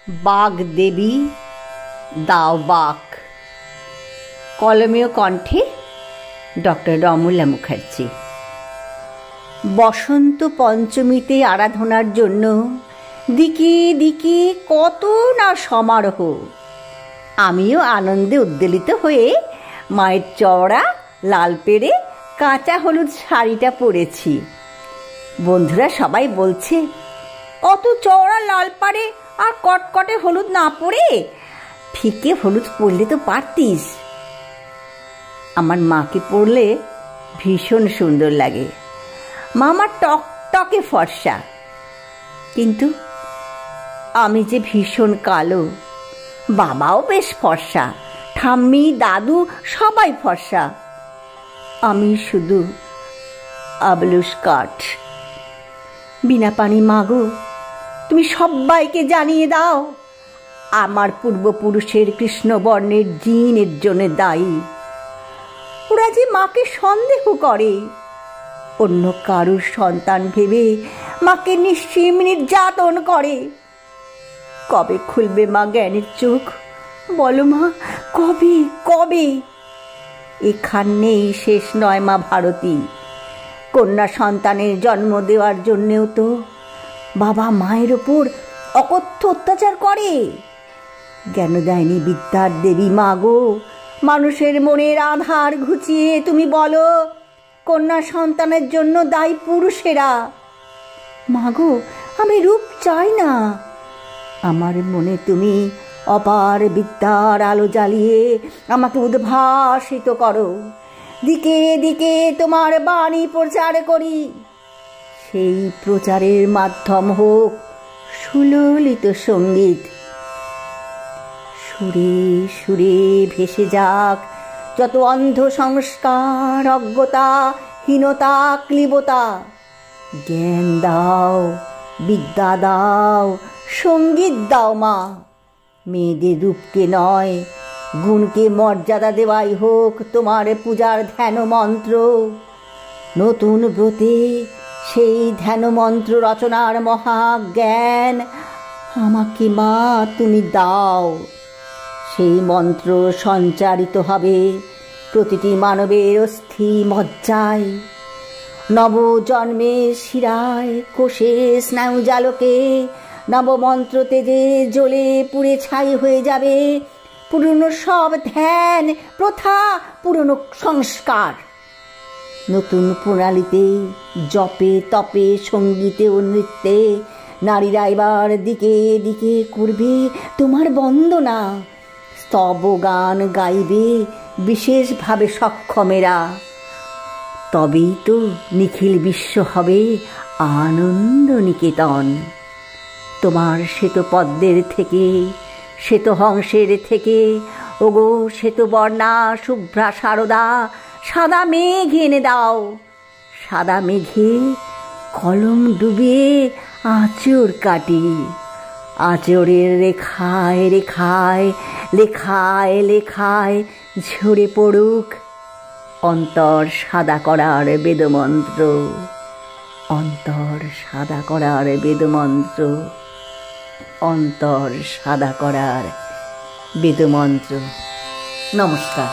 Bug দেবী দাও বাক। কলমেও কণ্ঠে ডক্টর রমলা মুখার্জি। বসন্ত পঞ্চমীতে আরাধনার জন্য দিকে দিকে কত না সমারোহ। আমিও আনন্দে উদ্বেলিত হয়ে মায়ের চওড়া লাল পেড়ে কাঁচা হলুদ শাড়িটা পরেছি। বন্ধুরা সবাই বলছে, অত চওড়া লাল পাড়ে আর কটকটে হলুদ না পরে ফিকে হলুদ পরলে তো পারতিস। আমার মাকে পরলে ভীষণ সুন্দর লাগে। মামা টকটকে ফর্সা, কিন্তু আমি যে ভীষণ কালো। বাবাও বেশ ফর্সা, ঠাম্মি দাদু সবাই ফর্সা, আমি শুধু আবলুস কাঠ। বিনা পানি মাগো, তুমি সবাইকে জানিয়ে দাও আমার পূর্বপুরুষের কৃষ্ণবর্ণের জিন এর জন্য দায়ী। ওরা যে মাকে সন্দেহ করে, অন্য কারুর সন্তান ভেবে মাকে নিশ্চিম নির্যাতন করে। কবে খুলবে মা জ্ঞানের চোখ? বলো মা, কবে কবে? এখানেই শেষ নয় মা ভারতী। কন্যা সন্তানের জন্ম দেওয়ার জন্যেও তো বাবা মায়ের ওপর অকথ্য অত্যাচার করে। জ্ঞান দেয়নি বিদ্যার দেবী মা গো, মানুষের মনের আধার ঘুচিয়ে তুমি বলো কন্যা সন্তানের জন্য দায়ী পুরুষেরা। মা গো, আমি রূপ চাই না, আমার মনে তুমি অপার বিদ্যার আলো জ্বালিয়ে আমাকে উদ্ভাসিত করো। দিকে দিকে তোমার বাণী প্রচার করি। সেই প্রচারের মাধ্যম হোক সুললিত সঙ্গীত। সুরে সুরে ভেসে যাক যত অন্ধ সংস্কার, অজ্ঞতা, হীনতা, ক্লীবতা। জ্ঞান দাও, বিদ্যা দাও, সঙ্গীত দাও মা। মেয়েদের রূপকে নয়, গুণকে মর্যাদা দেওয়াই হোক তোমার পূজার ধ্যান মন্ত্র। নতুন ব্রতে সেই ধ্যান মন্ত্র রচনার মহাজ্ঞান আমাকে মা তুমি দাও। সেই মন্ত্র সঞ্চারিত হবে প্রতিটি মানবের অস্থি মজ্জায়, নবজন্মের শিরায়, কোষে, স্নায়ুজালকে নবমন্ত্র তেজে জ্বলে পুড়ে ছাই হয়ে যাবে পুরনো সব ধ্যান, প্রথা, পুরনো সংস্কার। নতুন প্রণালীতে, জপে, তপে, সঙ্গীতে ও নৃত্যে নারীরা এবার দিকে দিকে করবে তোমার বন্দনা। স্তব গান গাইবে বিশেষভাবে সক্ষমেরা। তবেই তো নিখিল বিশ্ব হবে আনন্দ নিকেতন। তোমার শ্বেত পদ্মের থেকে, শ্বেত হংসের থেকে, ওগো শ্বেত বর্ণা শুভ্রা সারদা, সাদা মেঘ এনে দাও। সাদা মেঘে কলম ডুবিয়ে আঁচড় কাটি। আঁচড়ের রেখায় রেখায়, লেখায় লেখায় ঝরে পড়ুক অন্তর সাদা করার বেদমন্ত্র। অন্তর সাদা করার বেদমন্ত্র। অন্তর সাদা করার বেদমন্ত্র। নমস্কার।